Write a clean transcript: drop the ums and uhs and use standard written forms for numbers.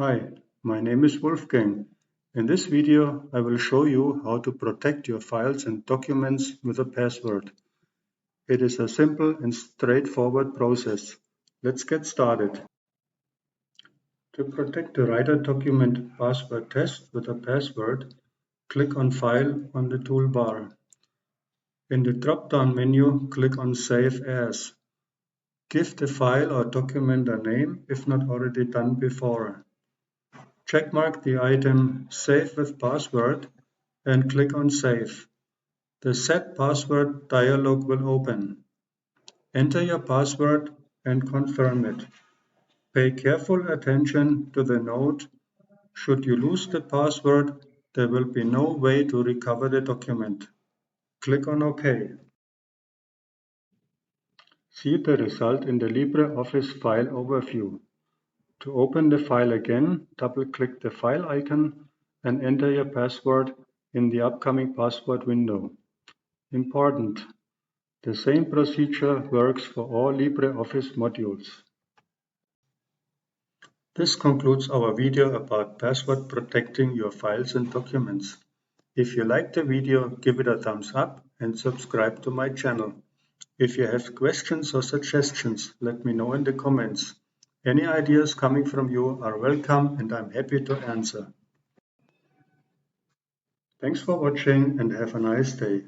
Hi, my name is Wolfgang. In this video, I will show you how to protect your files and documents with a password. It is a simple and straightforward process. Let's get started. To protect the Writer document password test with a password, click on File on the toolbar. In the drop-down menu, click on Save As. Give the file or document a name if not already done before. Checkmark the item Save with Password and click on Save. The Set Password dialog will open. Enter your password and confirm it. Pay careful attention to the note. Should you lose the password, there will be no way to recover the document. Click on OK. See the result in the LibreOffice file overview. To open the file again, double-click the file icon and enter your password in the upcoming password window. Important: the same procedure works for all LibreOffice modules. This concludes our video about password protecting your files and documents. If you liked the video, give it a thumbs up and subscribe to my channel. If you have questions or suggestions, let me know in the comments. Any ideas coming from you are welcome and I'm happy to answer. Thanks for watching and have a nice day.